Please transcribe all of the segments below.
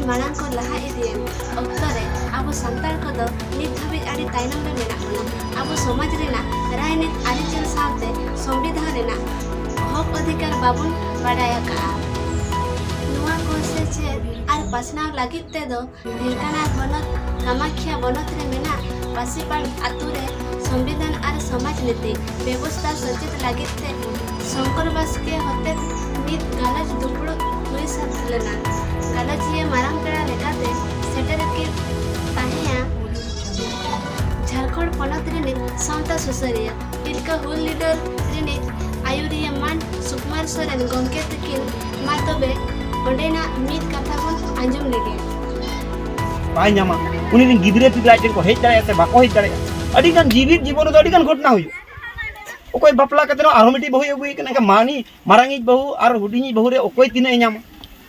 मानक को लहा इदियन अक्तरे अब संताल को दो नित धाबी आड़ी ताइनम रे मेना बना अब समाज रेना राजनीति आरिचल साथे संविधान रेना हक अधिकार बाबुन बाडाया का नुआ को से छे आर पासना लागित ते दो ढेरकाना बनत कामाख्या बनत रे मेना पासीपाल आतुरे संविधान आर समाज नीति व्यवस्था सचेत लागित ते शंकर बास के होते नित गालज दुपड़ हुई साथलेना गालजिए मारंग कड़ा लेकाते सेटर के ताहिया झारखंड पनत रे सावता सुसरिया तिलका हुल लीडर रे आयुरिया मान सुकुमार सोरेन गंके तकिन मा तबे ओडेना मित कथा बन अंजुम लेगे पाई ᱧᱟᱢᱟ उनी ᱨᱤᱱ ᱜᱤᱫᱽᱨᱟᱹ ᱯᱤᱫᱽᱨᱟᱹ ᱴᱷᱮᱱ ᱠᱚ ᱦᱮᱡ ᱫᱟᱲᱮᱭᱟᱜᱼᱟ ᱥᱮ ᱵᱟᱠᱚ ᱦᱮᱡ ᱫᱟᱲᱮᱭᱟᱜᱼᱟ ᱟᱹᱰᱤ ᱜᱟᱱ ᱡᱤᱵᱤᱛ ᱡᱤᱵᱚᱱ ᱨᱮ ᱟᱹᱰᱤ ᱜᱟᱱ ᱜᱷᱚᱴᱚᱱᱟ ᱦᱩᱭᱩᱜᱼᱟ ᱚᱠᱚᱭ ᱵᱟᱯᱞᱟ ᱠᱟᱛᱮ ᱟᱨᱦᱚᱸ ᱢᱤᱫᱴᱤᱡ ᱵᱟᱹᱦᱩᱭ ᱟᱹᱜᱩᱭ ᱠᱟᱱᱟ ᱮᱱᱠᱷᱟᱱ ᱢᱟᱨᱟᱝᱤᱡ ᱵᱟᱹᱦᱩ ᱟᱨ ᱦᱩᱰᱤᱧᱤᱡ ᱵᱟᱹᱦᱩ ᱨᱮ ᱚᱠᱚᱭ ᱛᱤᱱᱟᱹᱜ ᱮ ᱧᱟᱢᱟ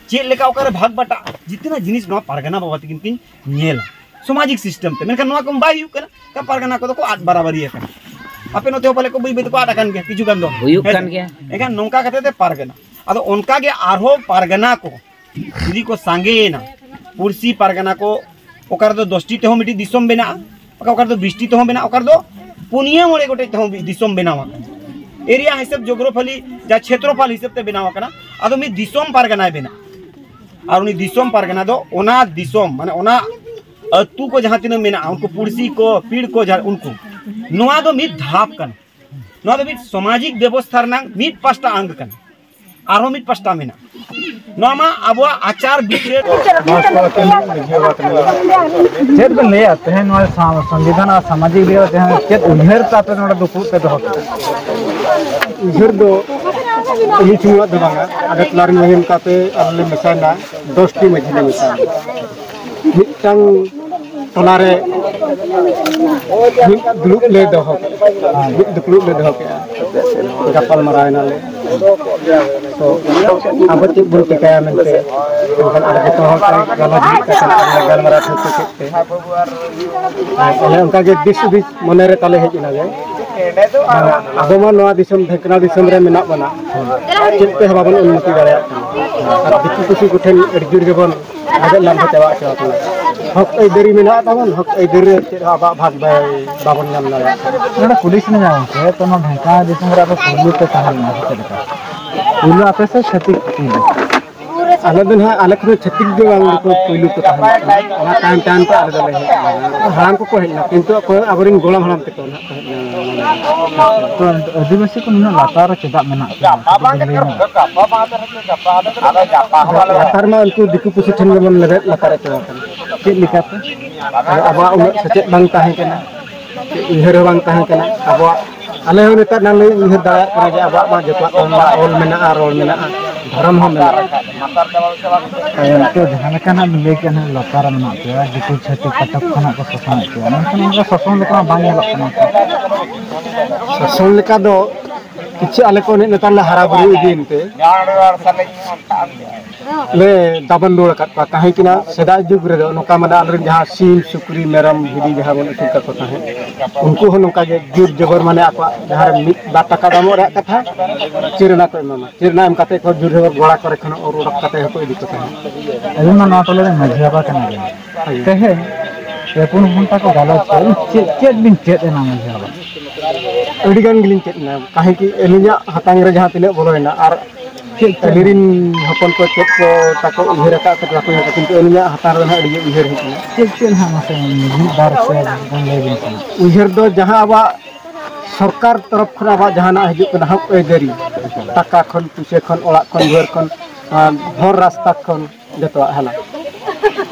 चेक लेका ओकर भाग बटा जितना जिनिस नवा पारगना बाबा तकिन किन नेल सामाजिक सिस्टम ते मेनखान नवा को बाय हुकना का पारगना को आद बराबरी है आपे नते पले को बई को आद कान गया किछु गान दो हुयुक कान गया एखान नोंका कते ते पारगना आदो ओनका गे आरो पारगना को यदि को सांगेना पुरसी पारगना को ओकर दो 10टी ते हो मिटी दिसम बेना ओकर दो 20टी ते हो बेना ओकर दो पुनिया मोरे गोटे ते हो दिसम बेनावा एरिया हिसाब जोग्राफी जा क्षेत्रफल हिसाब ते बेनावा कना आदो मी दिसम पारगना बेना और उनी दिसोम पारगना दो ओना दिसोम माने ओना अतु को जहां तीन मेना उनको पुरसी को पीड़ को उनको नोआ दो मित धाप कन नोआ दो मित सामाजिक व्यवस्था रनांग मित पास्टा अंग कन आरो मित पास्टा मेना नोआ मा अबवा आचार विचार चेत बन ले आते हैं नोआ संविधान और सामाजिक व्यवस्था हैं चेत उन्हेर ताते नोडा दुपु ते दो उन्हेर दो ini cuma doang ada kelar mungkin kape alih misalnya 10टी macam misalnya mitang tolare dulu le doh dulu le doh ya kapal marahin ale so apa cik bulu kayak mente bukan ada kita kalau gagal marah itu kita oleh unkah jadi monere kali hej nage अब मा नवा दिसम ढेकना दिसम रे मेना बना चिंते बाबन उन्नति दाड़िया दिकु कुसी कुठेन एडजुर गेबन आगे लाम चावा चावा हक ऐदरी मेना ताबन हक ऐदरी आबा भाग बाबन नाम दाड़िया नोडा पुलिस ने जावन से तो नो ढेका दिसम रे आप पुलिस ते ताहन चलता पुलिस आपे से क्षति आले दिन है आले को छत्तीस दो वांग को पुलिस को ताहन ना टाइम टाइम पे आले दले हां को हेना किंतु अबरिन गोलाम हाम ते को तो आदिवासी को ना लातार चेदा मेना लातार मा उनको दिकु पुसी ठन मन लगे लातार चेदा चेद लिकाते अब उन सचेत बांग ताहे केना इहर बांग ताहे केना अब आले हो नेता नाले इहर दाया करा जे अब मा जतवा ओल मेना रोल मेना धर्म हम मेना तो जहां काना मिले केना लातार मेना के दिकु छति कटक खाना को ससान के उनका ससान लेका बांग लक ना ससन लेका दो किछि आले को नेता ला हरा बुरी दिनते ले दाबन दोड़ का काहे किना सदा जुग रे नोका मदा अलरिन जहां सीम सुक्री मेरम भिडी जहां बन उठा को ताहे उनको हो नोका जे जुर जबर माने आपा जहां मित बात का दामो रे कथा चिरना को मामा चिरना एम काते को जुर जबर गोड़ा करे खन और उड़क काते को इदी को ताहे एना ना तले मझियाबा कना कहे ये पुन घंटा को गालो चेत बिन चेत एना मझियाबा अड़ी गान गिलिन चेत ना काहे कि एलिया हतांग रे जहां तिने बोलोयना और तलिरिन हपन को चेक को ताको उहेर का को किंतु एलिया हतार ना अड़ी उहेर हिना चेक ना मासे बार से गन लेबिन उहेर दो जहां आबा सरकार तरफ खन आबा जहां ना हिजु कना हक एदरी टाका खन पुसे खन ओला खन घर खन हर रास्ता खन जतो हला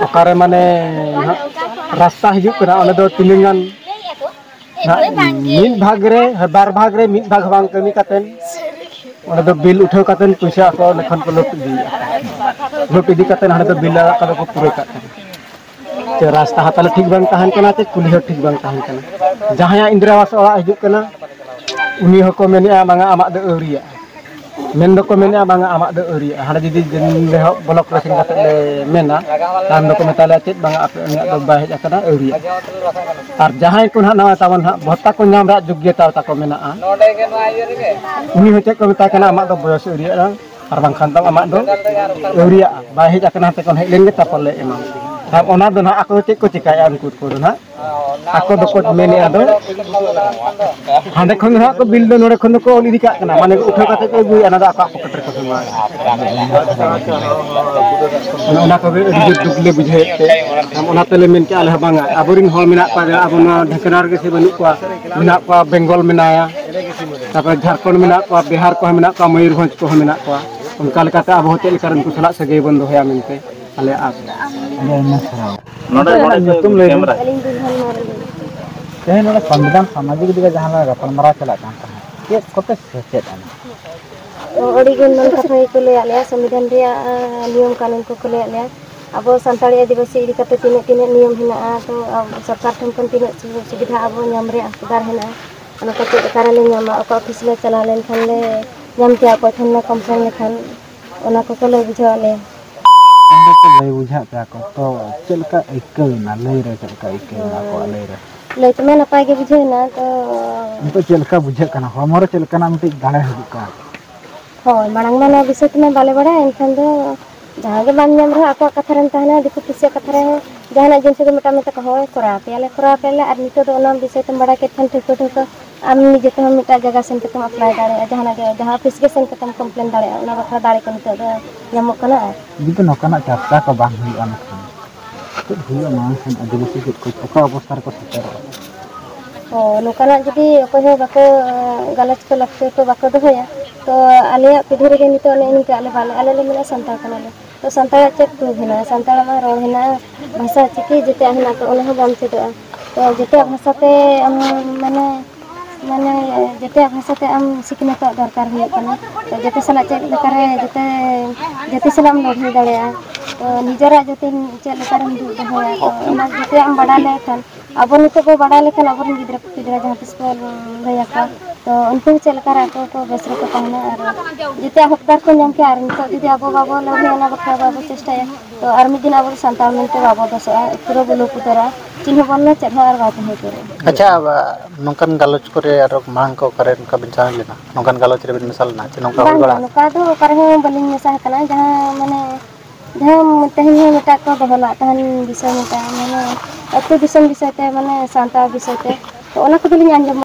ओकारे माने रास्ता हिजु कना ओले दो तिलिंगान मिद भाग रे बार भाग रे मिद भाग बांग कमी कातेन ओने दो बिल उठाव कातेन पैसा को लेखन को लोट इदी कातेन हाने दो बिल का को पूरे कातेन ते रास्ता हाताले ठीक बांग ताहन कना ते कुली हो ठीक बांग ताहन कना जहां इंदिरावास ओला हिजु कना उनी हको मेनिया मांगा आमा दो Auriya men doko mena bang amak do uri hada jadi lehok bolok racing kata le mena dan doko metala tit bang ap ni do bahit akana uri ar jahai kun hana tawan ha bota ko nyam rak jogyata ta ko mena a uni hote ko meta kana amak do boyos uri ar bang kantong amak do uri bahit akana te kon helen ta pole emang tam ona do na aku tik ko cikayan kut ko na aku doko meni ado hande kon ha ko bil do nore kon ko oli dikak kana mane utho kate ko gui anada apa poket ko semua ona ko dugle bujhe te ona tele men ke aleh banga aburin hol minak pa abuna dhakanar ke se banu ko minak pa benggol menaya tapar jharkhand minak pa bihar ko minak pa mayurbhanj ko minak pa unka lekate abo hotel karan ko salak sagai bondo hoya mente ale as nyutum le teh nole संविधान सामाजिक दिगा जहां गपलमारा चला kan ये कोते set ana ओडिगन मन कथा को ले आले संविधान रे नियम कानून को ले आले अब संताड़ी आदिवासी इदी कते तिने तिने नियम हिना तो सरकार ठन kon तिने सुविधा अब नाम रे असदार हिना अन कते कारणे नाम अक ऑफिस ले चला लेन खान ले नाम के को ठन ना कंप्लेन लेखान ओना को ले बुझा ले ले बुझा पे को तो चलका इकना ले रे चलका इकना को ले रे ले तमे नपाय के बुझे ना तो चलका बुझे कना हमरो चलका ना मिट गाड़े हबी का हो मांग माने विषय तमे बाले बड़ा एनखान दो जहां के बान नाम रे आपा कथा रन ताना दिकु पिसे कथा रे जहां जिनसे को मिटा में हो करा पेले और नितो दो नाम विषय तम बड़ा के ठन ठिक ठिक आम निजे तो मिटा जगह सेन के तम अप्लाई दाड़े जहां ऑफिस के सेन के तम कंप्लेन दाड़े ओना बखरा दाड़े को नितो दो नामो कना दितो नकना चर्चा को बांग हुई अन तो हुई मान सन आदिवासी को पका अवस्था को सतर ओ नोकना जदी अकोय बाको गलत को लगते तो बाको दोया तो आले पीढ़ी रे नितो ने इनके आले बाले आले ले मिला संताल कना ले तो संताल चेक तो हिना संताल मा रोड हिना भाषा चिकी जते हिना तो ओने बाम चेदो तो जते भाषा ते माने जते भाषा ते आम सिखने तो दरकार हुई कना तो जते सला चेक लेकारे जते सला हम लड़ दाड़िया तो निजरा जते चेक लेकारे दु दोया तो ओना जते आम बड़ा ले खान अब नितो को बड़ा लेखान अब गिद्रा पिद्रा जहां तिस को लया का तो उनको चल कर को बेसर को कहना और जते हकदार को नाम के आर नितो जदी अब बाबो लगे ना बखरा बाबो चेष्टा तो आर मिदिन अब संताल मेनते बाबो दसो पूरा बोलो पुतरा चिन्ह बनना चढ़ा और बात है करे अच्छा अब नोकन गालोच करे और मांग को करे का बिचार लेना नोकन गालोच रे बिन मिसाल ना नोका बड़ा नोका दो करे बलिंग मेसा कना जहां माने जहां तहन मेटा को बहला तहन विषय मेटा माने अतो दिसम विषय ते माने सांता विषय ते तो ओना को दिलिन